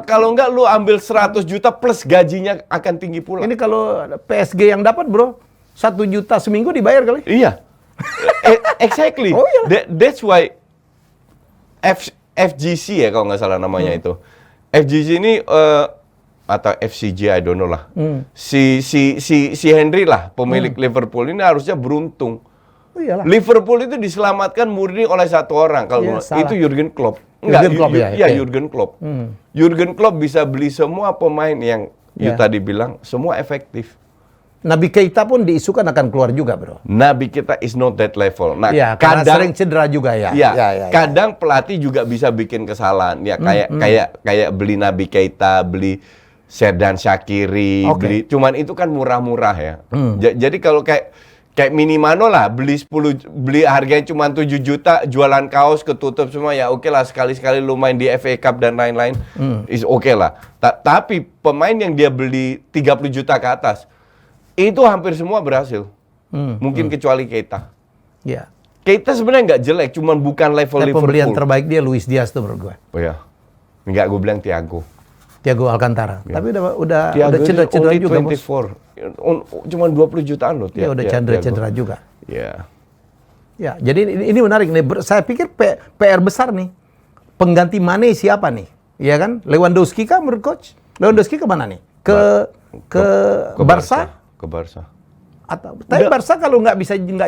Kalau enggak lu ambil 100 juta plus gajinya akan tinggi pula. Ini kalau PSG yang dapat bro, 1 juta seminggu dibayar kali. Iya. Exactly. Oh, iya. That's why FGC ya kalau nggak salah namanya itu. FGC ini atau FCG I don't know lah. Si Henry lah pemilik Liverpool ini harusnya beruntung. Oh, iyalah. Liverpool itu diselamatkan murni oleh satu orang kalau itu Jurgen Klopp. Enggak, Jurgen Klopp ya. Jurgen Klopp. Jurgen Klopp bisa beli semua pemain yang tadi bilang semua efektif. Nabi Keita pun diisukan akan keluar juga, bro. Nabi kita is not that level. Nah, ya, karena sering cedera juga ya. Kadang pelatih juga bisa bikin kesalahan. Ya, kayak beli Nabi Keita, beli Xherdan Shaqiri, beli. Cuman itu kan murah-murah ya. Jadi kalau kayak Minimano lah, beli harganya cuma 7 juta, jualan kaos ketutup semua ya oke lah, sekali-sekali lu main di FA Cup dan lain-lain, is oke lah. Tapi pemain yang dia beli 30 juta ke atas, itu hampir semua berhasil. Mungkin kecuali Keita. Ya. Keita sebenarnya nggak jelek, cuman bukan level Liverpool. Pembelian terbaik dia Luis Diaz tuh menurut gue. Oh ya. Enggak, gue bilang Thiago Alcantara. Ya. Tapi udah cedera juga, Bos. 24. Cuman 20 jutaan loh. Dia udah cedera juga. Ya. Ya, jadi ini menarik nih. Saya pikir PR besar nih. Pengganti Mane siapa nih? Iya kan? Lewandowski kah menurut coach? Lewandowski ke mana nih? Ke Barca? Ke Barca. Tapi Barca kalau nggak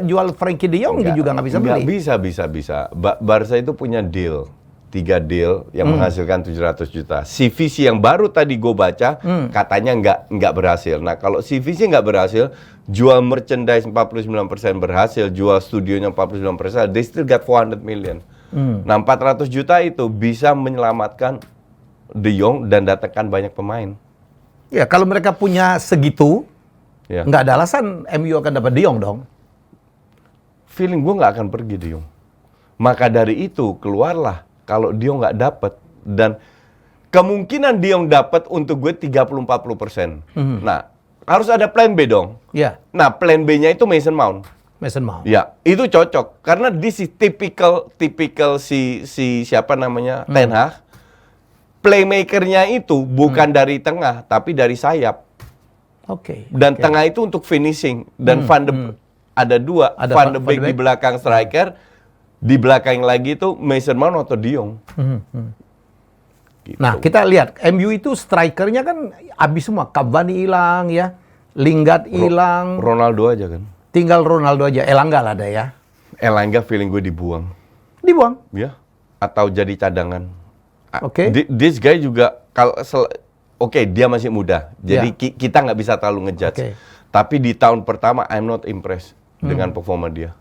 jual Frankie De Jong juga nggak bisa beli. Bisa. Barca itu punya deal. 3 deal yang menghasilkan 700 juta. CVC yang baru tadi gue baca katanya nggak berhasil. Nah, kalau CVC nggak berhasil, jual merchandise 49% berhasil, jual studionya 49%, they still got 400 million. Nah, 400 juta itu bisa menyelamatkan De Jong dan datangkan banyak pemain. Ya, kalau mereka punya segitu, ya, nggak ada alasan MU akan dapat De Jong dong. Feeling gue nggak akan pergi De Jong. Maka dari itu keluarlah kalau De Jong nggak dapat, dan kemungkinan De Jong dapat untuk gue 30-40%. Nah, harus ada plan B dong. Ya. Nah, plan B-nya itu Mason Mount. Ya, itu cocok karena this is typical si siapa namanya, Ten Hag. Playmaker-nya itu bukan dari tengah tapi dari sayap. Dan tengah itu untuk finishing, dan ada 2, Van de Beek di belakang striker. Di belakang lagi itu Mason Mount atau De Jong. Gitu. Nah, kita lihat MU itu strikernya kan habis semua. Cavani hilang ya, Lingard hilang. Ronaldo aja kan. Tinggal Ronaldo aja. Elanga lah ada ya. Elanga feeling gue dibuang. Ya. Atau jadi cadangan. This guy juga dia masih muda. Jadi kita nggak bisa terlalu ngejudge. Tapi di tahun pertama I'm not impressed. dengan performa dia.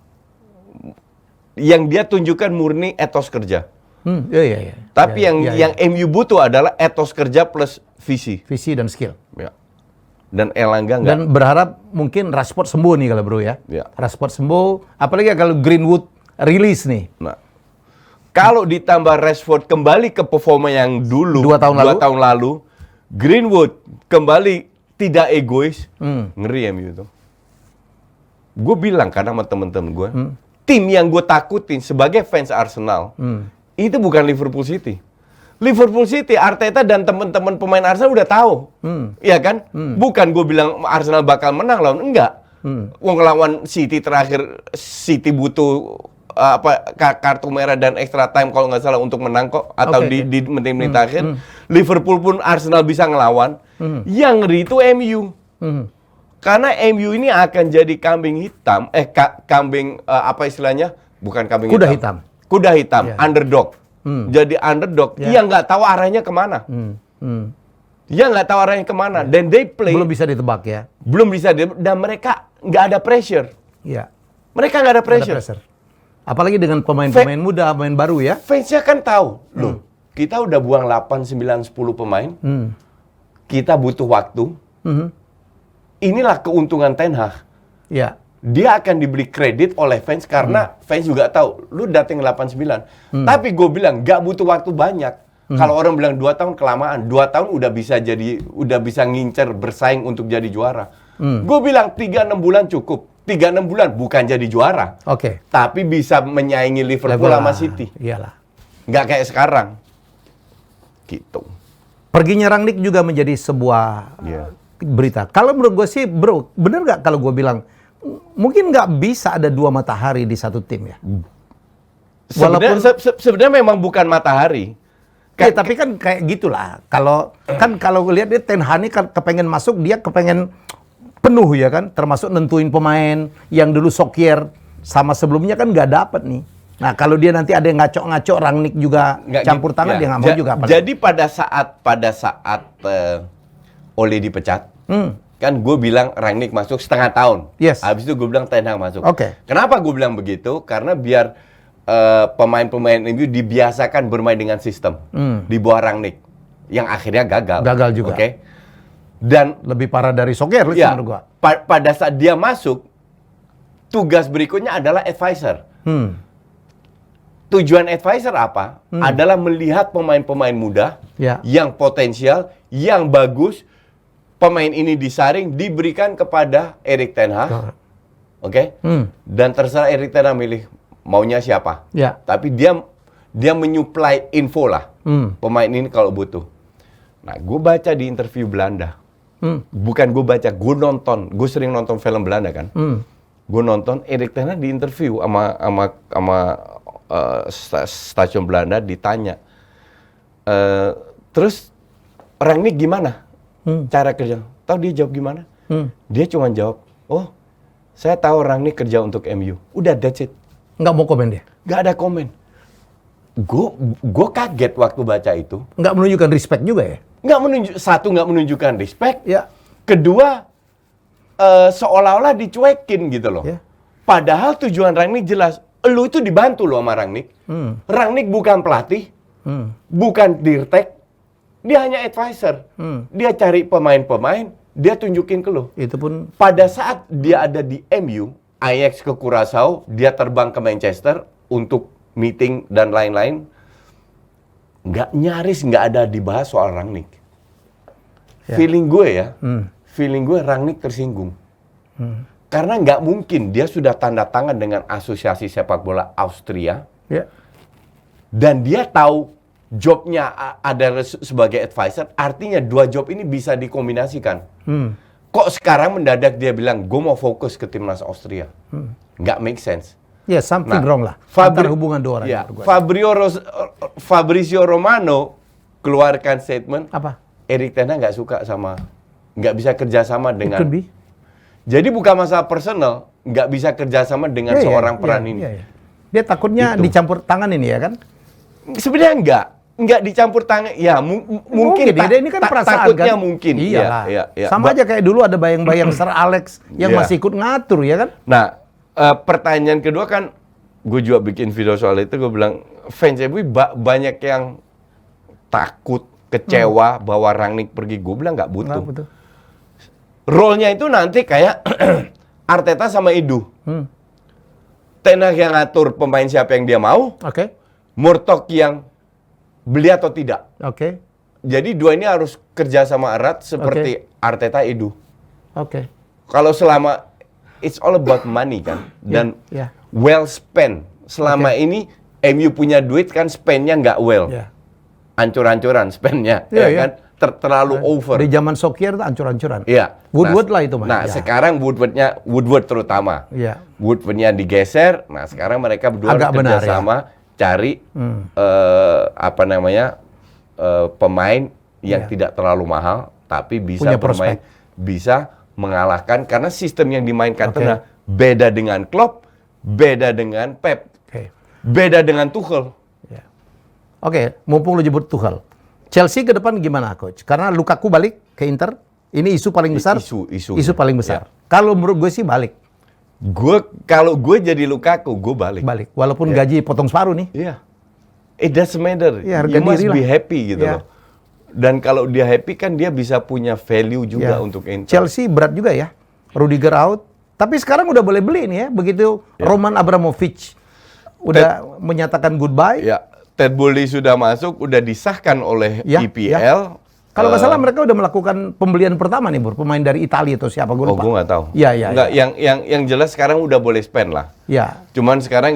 Yang dia tunjukkan murni etos kerja. Iya. Tapi yang MU butuh adalah etos kerja plus visi. Visi dan skill. Ya. Dan Elanga nggak. Dan berharap mungkin Rashford sembuh nih kalau bro ya. Ya. Rashford sembuh, apalagi kalau Greenwood rilis nih. Nah, kalau ditambah Rashford kembali ke performa yang dulu 2 tahun lalu, Greenwood kembali tidak egois, ngeri MU itu. Gue bilang karena sama temen-temen gue, tim yang gue takutin sebagai fans Arsenal, itu bukan Liverpool City. Liverpool City, Arteta dan teman-teman pemain Arsenal udah tahu, ya kan? Bukan gue bilang Arsenal bakal menang lawan, enggak. Wong lawan City terakhir, City butuh kartu merah dan extra time kalau nggak salah untuk menang kok, atau di menit-menit akhir. Liverpool pun Arsenal bisa ngelawan. Yang ngeri itu MU. Karena MU ini akan jadi kambing hitam, kambing apa istilahnya? Bukan kambing Kuda hitam. Kuda hitam, underdog. Jadi underdog, yang nggak tahu arahnya kemana. Yang nggak tahu arahnya kemana. Dan they play. Belum bisa ditebak ya. Belum bisa, dan mereka nggak ada pressure. Iya. Mereka nggak ada pressure. Apalagi dengan pemain-pemain muda, pemain baru ya. Fansnya kan tahu, loh, kita udah buang 8, 9, 10 pemain. Kita butuh waktu. Inilah keuntungan Ten Hag. Ya. Dia akan diberi kredit oleh fans karena fans juga tahu, lu datang 8-9. Tapi gue bilang, gak butuh waktu banyak. Kalau orang bilang 2 tahun kelamaan, 2 tahun udah bisa ngincer, bersaing untuk jadi juara. Gue bilang 3-6 bulan cukup. 3-6 bulan bukan jadi juara. Oke. Tapi bisa menyaingi Liverpool sama City. Iyalah. Nggak kayak sekarang. Gitu. Perginya Rangnick juga menjadi sebuah berita. Kalau menurut gue sih, bro, bener nggak kalau gue bilang mungkin nggak bisa ada 2 matahari di satu tim ya? Sebenarnya memang bukan matahari. Tapi kan kayak gitulah. Kalau lihat dia Ten Hag ini kan kepengen masuk, dia kepengen penuh ya kan, termasuk nentuin pemain yang dulu Solskjaer sama sebelumnya kan nggak dapet nih. Nah kalau dia nanti ada yang ngaco-ngaco, Rangnick juga campur tangan, dia nggak mau juga. Jadi pada saat Ole dipecat, kan gue bilang Rangnick masuk setengah tahun. Yes. Habis itu gue bilang Ten Hag masuk. Oke. Kenapa gue bilang begitu? Karena biar pemain-pemain MU dibiasakan bermain dengan sistem di bawah Rangnick, yang akhirnya gagal. Gagal juga. Oke. Dan lebih parah dari Solskjaer menurut gua. Pada saat dia masuk, tugas berikutnya adalah advisor. Tujuan advisor apa? Adalah melihat pemain-pemain muda yang potensial, yang bagus. Pemain ini disaring, diberikan kepada Erik ten Hag. Oke? Dan terserah Erik ten Hag milih maunya siapa. Tapi dia menyuplai info lah. Pemain ini kalau butuh. Nah, gue baca di interview Belanda. Bukan gue baca, gue nonton. Gue sering nonton film Belanda kan. Gue nonton Erik ten Hag di interview sama stasiun Belanda, ditanya. Terus Rangnick gimana cara kerja? Tahu dia jawab gimana? Dia cuma jawab, oh saya tahu Rangnick kerja untuk MU. Udah, that's it. Nggak mau komen dia? Nggak ada komen. Gue kaget waktu baca itu. Nggak menunjukkan respect juga ya? Nggak menunjukkan respect. Ya. Kedua, seolah-olah dicuekin gitu loh. Ya. Padahal tujuan Rangnick jelas. Lu itu dibantu loh sama Rangnick. Rangnick bukan pelatih, bukan dirtek. Dia hanya advisor. Dia cari pemain-pemain, dia tunjukin ke lu. Itu pun pada saat dia ada di MU, Ajax ke Curaçao, dia terbang ke Manchester untuk meeting dan lain-lain. Nyaris nggak ada dibahas soal Rangnick. Feeling gue Rangnick tersinggung. Karena nggak mungkin dia sudah tanda tangan dengan asosiasi sepak bola Austria. Dan dia tahu jobnya ada sebagai advisor, artinya 2 job ini bisa dikombinasikan. Kok sekarang mendadak dia bilang, gue mau fokus ke timnas Austria? Nggak make sense. Ya, something wrong lah. Antara hubungan 2 orang. Fabrizio Romano keluarkan statement. Apa? Erik ten Hag nggak suka sama, nggak bisa kerjasama dengan. It could be. Jadi bukan masalah personal, nggak bisa kerjasama dengan seorang peran ini. Dia takutnya Gitu. dicampur tangan ini ya kan? Sebenarnya nggak dicampur tangan. Ya mungkin ini kan perasaan takutnya kan? mungkin. Iyalah. Sama aja kayak dulu ada bayang-bayang Sir Alex yang masih ikut ngatur ya kan? Nah, pertanyaan kedua kan, gue juga bikin video soal itu, gue bilang fans MU banyak yang takut, kecewa bahwa Rangnick pergi. Gue bilang nggak butuh. Role-nya itu nanti kayak Arteta sama Edu. Ten Hag yang ngatur pemain siapa yang dia mau. Murtock yang beli atau tidak. Jadi dua ini harus kerja sama erat seperti Arteta, Edu. Kalau selama it's all about money kan, dan well spent. Selama ini MU punya duit kan, spendnya nggak well. Ancur-ancuran spendnya, kan? Terlalu over. Di zaman Solskjaer itu ancur-ancuran. Woodward lah itu, Mas. Nah, sekarang Woodward terutama. Woodwardnya digeser. Nah, sekarang mereka berdua kerja sama cari pemain yang tidak terlalu mahal tapi bisa bermain, bisa mengalahkan, karena sistem yang dimainkan Ten beda dengan Klopp, beda dengan Pep, beda dengan Tuchel. Mumpung lu jemput Tuchel, Chelsea ke depan gimana, Coach? Karena Lukaku balik ke Inter, ini isu paling besar. Isu paling besar. Kalau menurut gue sih balik. Kalau gue jadi Lukaku, gue balik. Walaupun gaji potong separuh nih. It doesn't matter. You must be happy gitu loh. Dan kalau dia happy kan dia bisa punya value juga untuk Inter. Chelsea berat juga ya. Rudiger out. Tapi sekarang udah boleh beli nih ya. Begitu Roman Abramovich udah menyatakan goodbye. Ted Boehly sudah masuk, udah disahkan oleh EPL. Kalau nggak salah mereka udah melakukan pembelian pertama nih, pemain dari Italia atau siapa, gue lupa. Gue nggak tahu. Nggak, yang jelas sekarang udah boleh spend lah. Cuman sekarang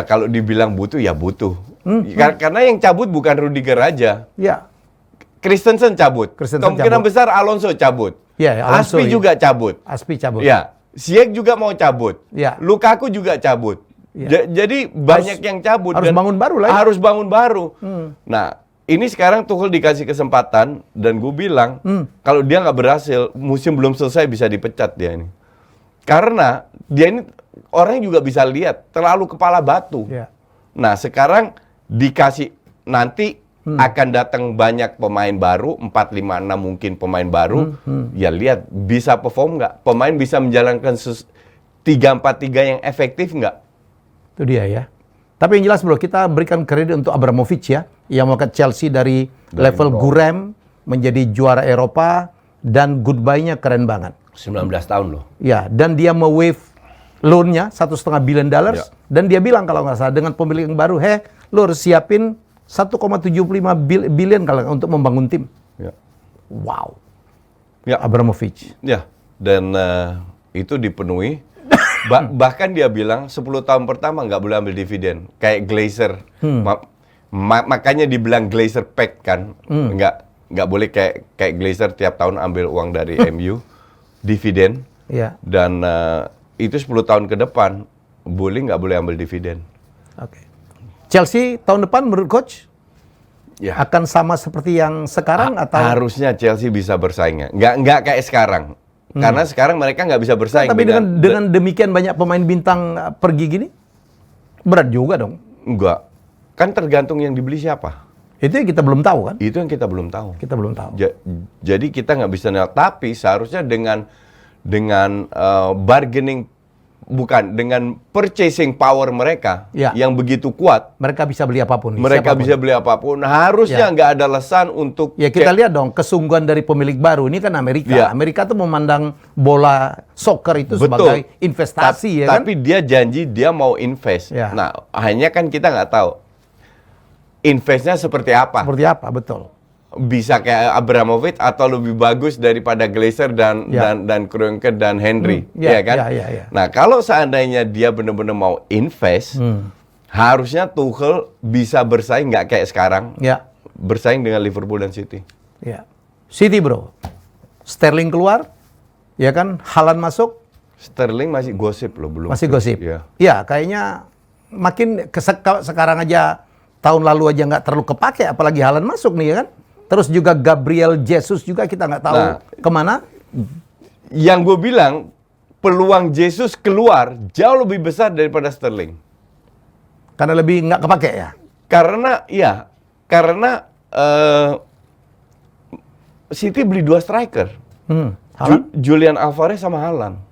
kalau dibilang butuh ya butuh. Karena yang cabut bukan Rudiger aja. Christensen cabut. Kemungkinan besar Alonso cabut. Aspi juga cabut. Ziyech juga mau cabut. Lukaku juga cabut. Jadi banyak yang cabut. Harus bangun baru lah. Harus bangun baru. Nah, ini sekarang Tuchel dikasih kesempatan, dan gue bilang kalau dia nggak berhasil, musim belum selesai bisa dipecat dia ini. Karena dia ini orang juga bisa lihat terlalu kepala batu. Nah, sekarang dikasih, nanti akan datang banyak pemain baru, 4, 5, 6 mungkin pemain baru. Ya lihat bisa perform nggak? Pemain bisa menjalankan 3-4-3 yang efektif nggak? Itu dia ya. Tapi yang jelas bro, kita berikan kredit untuk Abramovich ya, yang mengangkat Chelsea dari level gurem menjadi juara Eropa, dan goodbye-nya keren banget. 19 tahun loh. Dan dia waive loan-nya $1,5 billion, dan dia bilang kalau nggak salah dengan pemilik yang baru, lo harus siapin 1,75 billion kalau untuk membangun tim. Wow. Abramovich. Dan itu dipenuhi. Bahkan dia bilang 10 tahun pertama nggak boleh ambil dividen, kayak Glazer. Makanya dibilang Glazer pact kan, nggak boleh kayak Glazer tiap tahun ambil uang dari MU dividen. Dan itu 10 tahun ke depan nggak boleh ambil dividen. Chelsea tahun depan menurut coach akan sama seperti yang sekarang atau harusnya Chelsea bisa bersaing, nggak kayak sekarang. Karena sekarang mereka nggak bisa bersaing. Tapi dengan demikian banyak pemain bintang pergi gini, berat juga dong. Enggak. Kan tergantung yang dibeli siapa. Itu yang kita belum tahu kan? Itu yang kita belum tahu. Jadi kita nggak bisa nilai. Tapi seharusnya dengan bargaining, bukan, dengan purchasing power mereka yang begitu kuat, mereka bisa beli apapun. Bisa beli apapun. Harusnya nggak ada alasan untuk. Kita lihat dong kesungguhan dari pemilik baru ini kan Amerika. Amerika tuh memandang bola soccer itu sebagai investasi kan. Tapi dia janji dia mau invest. Nah, hanya kan kita nggak tahu investnya seperti apa. Betul. Bisa kayak Abramovich atau lebih bagus daripada Glazer dan Kroenke dan Henry, kan? Nah, kalau seandainya dia benar-benar mau invest, harusnya Tuchel bisa bersaing nggak kayak sekarang, bersaing dengan Liverpool dan City. City bro, Sterling keluar, ya kan? Haaland masuk. Sterling masih gosip loh, belum. Masih gosip. Kayaknya makin sekarang aja, tahun lalu aja nggak terlalu kepake, apalagi Haaland masuk nih, ya kan? Terus juga Gabriel Jesus juga kita nggak tahu kemana. Yang gue bilang, peluang Jesus keluar jauh lebih besar daripada Sterling. Karena lebih nggak kepake ya? Karena City beli 2 striker. Julian Alvarez sama Haaland.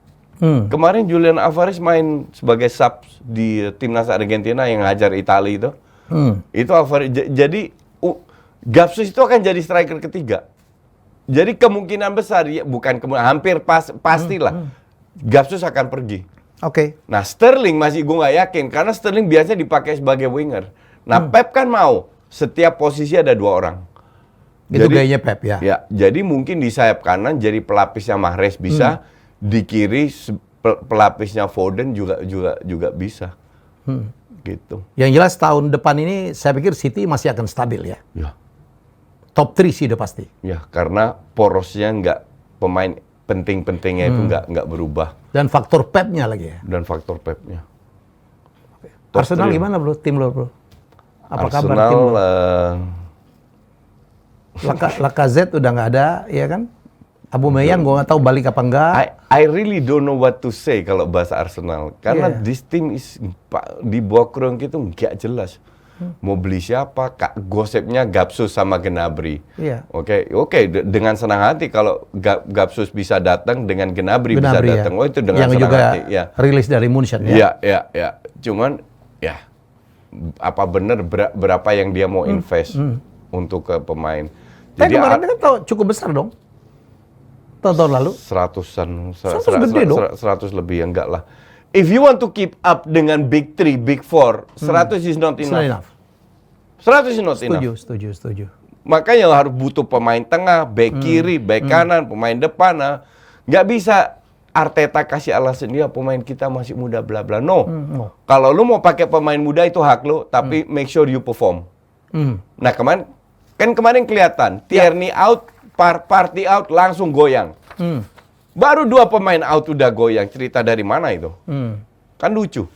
Kemarin Julian Alvarez main sebagai sub di timnas Argentina yang ngajar Italia itu. Itu Alvarez. Jadi Gapsus itu akan jadi striker ketiga. Jadi kemungkinan besar, ya, bukan hampir pastilah Gapsus akan pergi. Oke. Nah Sterling masih gue nggak yakin karena Sterling biasanya dipakai sebagai winger. Nah Pep kan mau setiap posisi ada 2 orang. Itu gayanya Pep ya. Ya, jadi mungkin di sayap kanan jadi pelapisnya Mahrez bisa, di kiri pelapisnya Foden juga bisa. Gitu. Yang jelas tahun depan ini saya pikir City masih akan stabil ya. Ya. Top 3 sih udah pasti. Ya, karena porosnya pemain penting-pentingnya itu nggak berubah. Dan faktor Pep-nya lagi ya. Dan faktor Pep-nya. Arsenal gimana bro? Tim lo bro? Apa kabar Arsenal, tim lo? Lacazette udah nggak ada, ya kan? Aubameyang gue nggak tahu balik apa enggak. I really don't know what to say kalau bahasa Arsenal. Karena this team di bawah kurung gitu nggak jelas. Mau beli siapa? Gosipnya Gapsus sama Gnabry. Oke, dengan senang hati kalau Gapsus bisa datang, dengan Gnabry bisa datang. Ya. Oh itu dengan yang senang juga hati. Ya. Rilis dari Munchen ya. Ya. Cuman ya apa benar berapa yang dia mau invest untuk ke pemain? Tapi kemarin kan cukup besar dong. Tahun lalu. 100-an. 100 gede dong. 100 lebih, enggak lah. If you want to keep up dengan Big 3, Big 4, 100 is not enough. 100 is not enough. Setuju. Makanya harus butuh pemain tengah, back kiri, back kanan, pemain depan. Nggak bisa Arteta kasih alasan dia pemain kita masih muda bla bla. No. Kalau lu mau pakai pemain muda itu hak lu, tapi make sure you perform. Nah kemarin kelihatan Tierney out, Partey out, langsung goyang. Baru 2 pemain out udah goyang. Cerita dari mana itu? Kan lucu.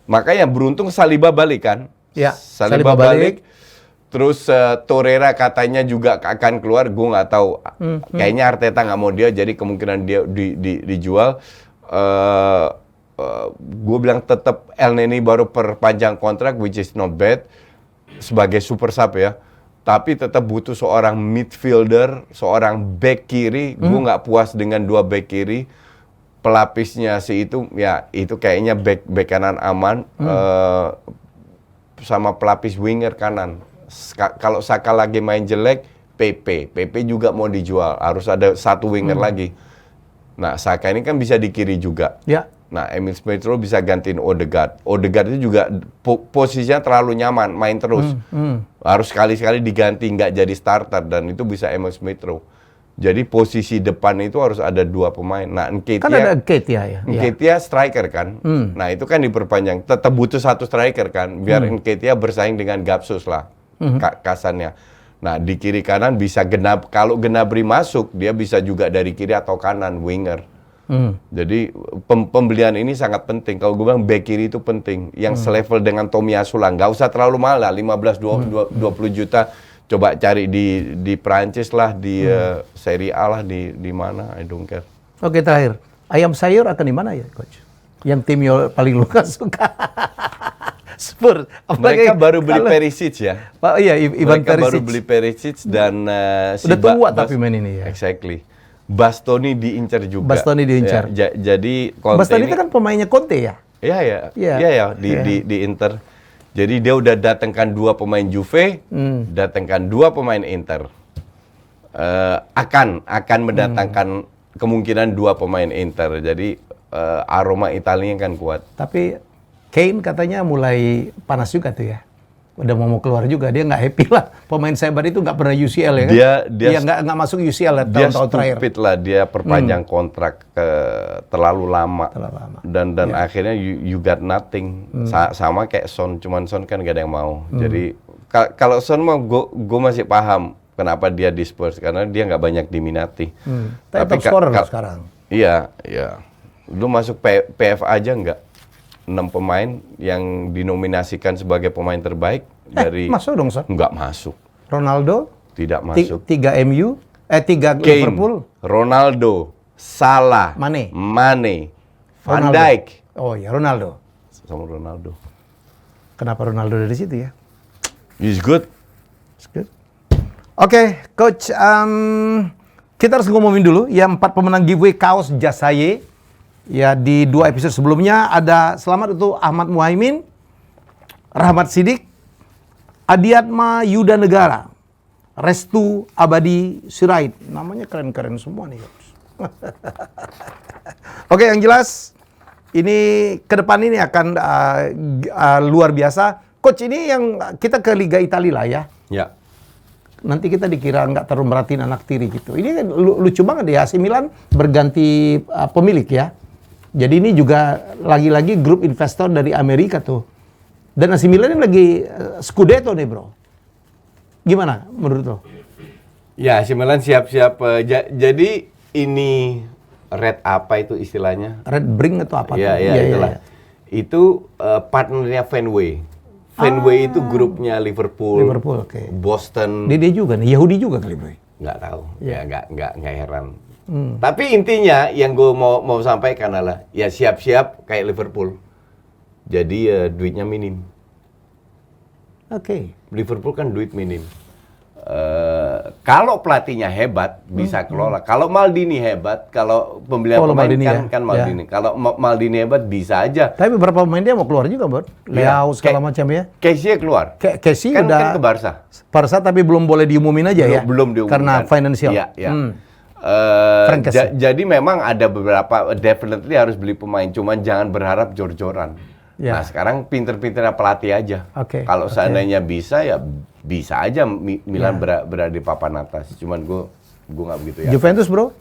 Makanya beruntung Saliba balik kan? Ya, Saliba balik. Terus Torreira katanya juga akan keluar. Gue nggak tahu. Kayaknya Arteta nggak mau dia. Jadi kemungkinan dia dijual. Gue bilang tetap El Neni baru perpanjang kontrak, which is not bad. Sebagai super sub ya. Tapi tetap butuh seorang midfielder, seorang back kiri. Gue nggak puas dengan 2 back kiri. Pelapisnya itu kayaknya back kanan aman. Sama pelapis winger kanan. Kalau Saka lagi main jelek, PP juga mau dijual. Harus ada 1 winger lagi. Nah Saka ini kan bisa di kiri juga. Ya. Nah, Emil Smith-Rowe bisa gantiin Odegaard. Odegaard itu juga posisinya terlalu nyaman, main terus. Harus sekali-sekali diganti, nggak jadi starter. Dan itu bisa Emil Smith-Rowe. Jadi posisi depan itu harus ada 2 pemain. Nah, Nketiah... Kan ada Nketiah ya? Nketiah striker kan. Nah, itu kan diperpanjang. Tetap butuh 1 striker kan. Biar Nketiah bersaing dengan Gapsus lah. Kasannya. Nah, di kiri kanan bisa kalau Gnabry masuk, dia bisa juga dari kiri atau kanan, winger. Jadi pembelian ini sangat penting. Kalau gue bilang back kiri itu penting. Yang selevel dengan Tomiyasu lah. Nggak usah terlalu mahal lah. 15-20 juta. Coba cari di Prancis lah. Di Serie A lah. Di mana. I don't care. Oke, terakhir. Ayam sayur akan di mana ya, Coach? Yang tim yang paling lu suka. Spurs. Mereka baru beli Perisic ya. Iya, Ivan Mereka Perisic. baru beli Perisic dan... Udah tua tapi main ini ya. Exactly. Bastoni diincar juga. Bastoni diincar. Ya, jadi Bastoni itu kan pemainnya Conte ya? Iya. Di Inter. Jadi dia udah datangkan 2 pemain Juve, datangkan 2 pemain Inter. Akan mendatangkan kemungkinan 2 pemain Inter. Jadi aroma Italia kan kuat. Tapi Kane katanya mulai panas juga tuh ya. Udah mau keluar juga, dia nggak happy lah. Pemain Sebar itu nggak pernah UCL ya kan? Dia nggak masuk UCL ya, tahun-tahun terakhir. Dia stupid lah, dia perpanjang kontrak terlalu lama. Dan akhirnya you got nothing. Sama kayak Son, cuman Son kan gak ada yang mau. Jadi kalau Son mah gue masih paham kenapa dia di Spurs, karena dia nggak banyak diminati. Tapi top scorer sekarang. Iya. Lu masuk PF aja nggak? 6 pemain yang dinominasikan sebagai pemain terbaik dari... Masuk dong, Son? Nggak masuk. Ronaldo? Tidak masuk. 3 MU? 3 Kane, Liverpool? Ronaldo, Salah, Mane, Van Dijk. Oh ya, Ronaldo. Sama Ronaldo. Kenapa Ronaldo dari situ ya? He's good. Oke, Coach. Kita harus ngomongin dulu ya 4 pemenang giveaway kaos Jasaye. Ya, di 2 episode sebelumnya ada selamat untuk Ahmad Muhaimin, Rahmat Sidik, Adiatma Yuda Negara, Restu Abadi Sirait. Namanya keren-keren semua nih. Oke, yang jelas ini ke depan ini akan luar biasa. Coach, ini yang kita ke Liga Italia lah ya. Ya. Nanti kita dikira nggak terlalu merhatiin anak tiri gitu. Ini kan lucu banget ya, AC Milan berganti pemilik ya. Jadi ini juga lagi-lagi grup investor dari Amerika tuh. Dan AC Milan ini lagi Scudetto nih bro. Gimana menurut lo? Ya, AC Milan siap-siap. Jadi ini red apa itu istilahnya? Red Brink atau apa? Ya, ya, itulah. Itu partnernya Fenway. Fenway itu grupnya Liverpool, oke. Boston. Dia juga nih, Yahudi juga kali bro. Nggak tahu, ya nggak heran. Tapi intinya yang gue mau sampaikan adalah ya siap-siap kayak Liverpool. Jadi duitnya minim. Oke. Liverpool kan duit minim. Kalau pelatihnya hebat bisa kelola. Kalau Maldini hebat, kalau pembelian pemain Maldini kan Maldini. Kalau Maldini hebat bisa aja. Tapi beberapa pemain dia mau keluar juga, Bro. Leao segala macam ya. Casey keluar. Casey kan udah ke Barca. Barca tapi belum boleh diumumin aja ya. Belum diumumkan. Karena financial. Iya, iya. Jadi memang ada beberapa definitely harus beli pemain, cuman jangan berharap jor-joran. Ya. Nah, sekarang pinter-pinternya pelatih aja. Kalau seandainya bisa ya bisa aja Milan berada di papan atas. Cuman gue nggak begitu ya. Juventus bro,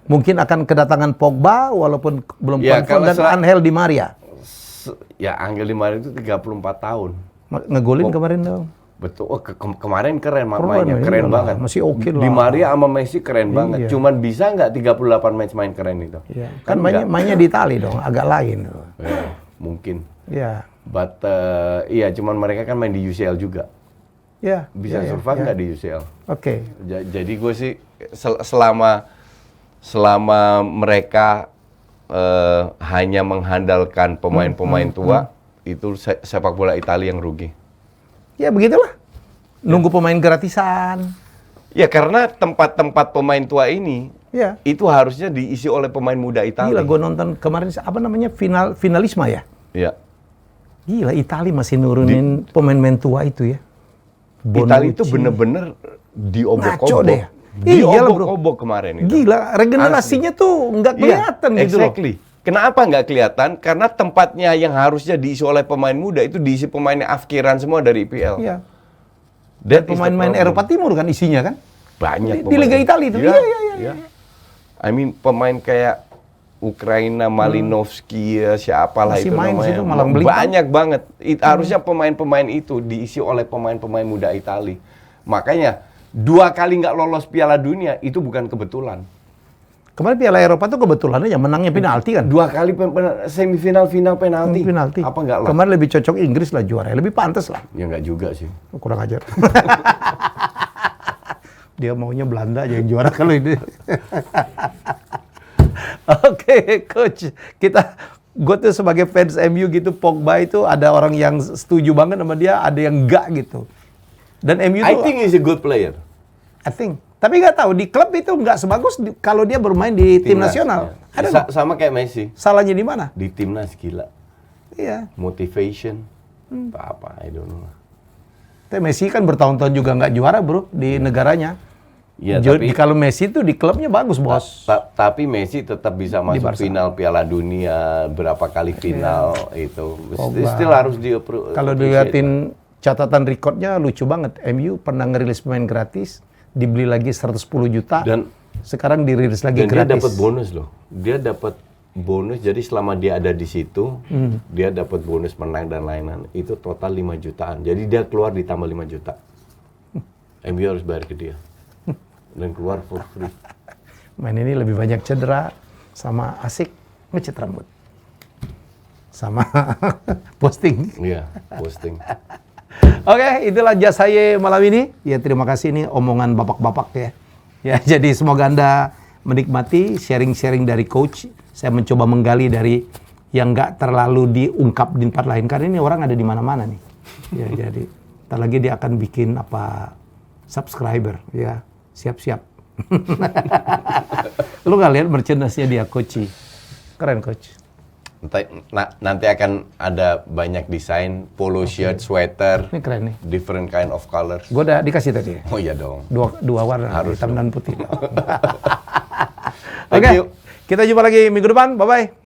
mungkin akan kedatangan Pogba walaupun belum confirm dan Angel Di Maria. Ya Angel Di Maria itu 34 tahun. Ngegolin kemarin dong. Betul. Kemarin keren mainnya, keren banget. Masih oke lah. Di Maria sama Messi keren banget. Cuman bisa nggak 38 match main keren itu? Iya. Kan mainnya di Itali dong, agak lain. Ya, mungkin. Ya. But iya, cuman mereka kan main di UCL juga. Ya. Bisa survive nggak di UCL? Oke. Jadi gue sih selama mereka hanya mengandalkan pemain-pemain tua, itu sepak bola Italia yang rugi. Ya begitulah. Nunggu pemain gratisan. Ya karena tempat-tempat pemain tua ini itu harusnya diisi oleh pemain muda Italia. Gila, gue nonton kemarin apa namanya finalisme ya? Iya. Gila, Italia masih nurunin pemain-pemain tua itu ya. Italia itu bener-bener diobok-obok. deh. Diobok-obok kemarin itu. Gila, regenerasinya tuh nggak kelihatan gitu loh. Exactly. Kenapa nggak kelihatan? Karena tempatnya yang harusnya diisi oleh pemain muda itu diisi pemainnya afkiran semua dari IPL. Iya. Dan pemain-pemain Eropa Timur kan isinya kan? Banyak di Liga Italia itu. Iya. I mean pemain kayak Ukraina, Malinovski, siapalah masih itu main namanya. situ, malang beli banyak banget. Harusnya pemain-pemain itu diisi oleh pemain-pemain muda Italia. Makanya 2 kali nggak lolos Piala Dunia itu bukan kebetulan. Kemarin Piala Eropa tuh kebetulan aja menangnya penalti kan? 2 kali semifinal final penalti. Apa nggak lah? Kemarin lebih cocok Inggris lah juara, lebih pantas lah. Ya nggak juga sih. Kurang ajar. Dia maunya Belanda aja yang juara kalau ini. Oke, Coach. Gue tuh sebagai fans MU gitu, Pogba itu ada orang yang setuju banget sama dia, ada yang enggak gitu. Dan MU I think he's a good player. I think. Tapi nggak tahu, di klub itu nggak sebagus kalau dia bermain di tim nasional. Ya. Sama kayak Messi. Salahnya di mana? Di timnas gila. Iya. Motivation. Apa, I don't know. Tapi Messi kan bertahun-tahun juga nggak juara bro di negaranya. Ya, tapi kalau Messi itu di klubnya bagus bos. Tapi Messi tetap bisa masuk final Piala Dunia, berapa kali final itu. Still harus Kalau dilihatin catatan rekodnya lucu banget. MU pernah ngerilis pemain gratis, dibeli lagi 110 juta, dan sekarang dirilis lagi gratis. Dan dia dapat bonus loh. Dia dapat bonus, jadi selama dia ada di situ, dia dapat bonus menang dan lain-lain. Itu total 5 jutaan. Jadi dia keluar ditambah 5 juta. MU harus bayar ke dia. Dan keluar for free. Main ini lebih banyak cedera, sama asik ngecat rambut. Sama posting. Iya, posting. Oke, itulah jasa saya malam ini. Ya, terima kasih ini omongan bapak-bapak ya. Ya, jadi semoga Anda menikmati sharing-sharing dari coach. Saya mencoba menggali dari yang nggak terlalu diungkap di tempat lain. Karena ini orang ada di mana-mana nih. Ya, jadi ntar lagi dia akan bikin subscriber ya. Siap-siap. Lu nggak lihat merchandise-nya dia, Coach Keren coach. Nanti akan ada banyak desain, polo shirt, sweater, Ini keren nih. different kind of colors. Gue udah dikasih tadi. Oh iya dong. Dua warna, Harus hitam dong. dan putih. Thank Oke, you. kita jumpa lagi minggu depan. Bye-bye.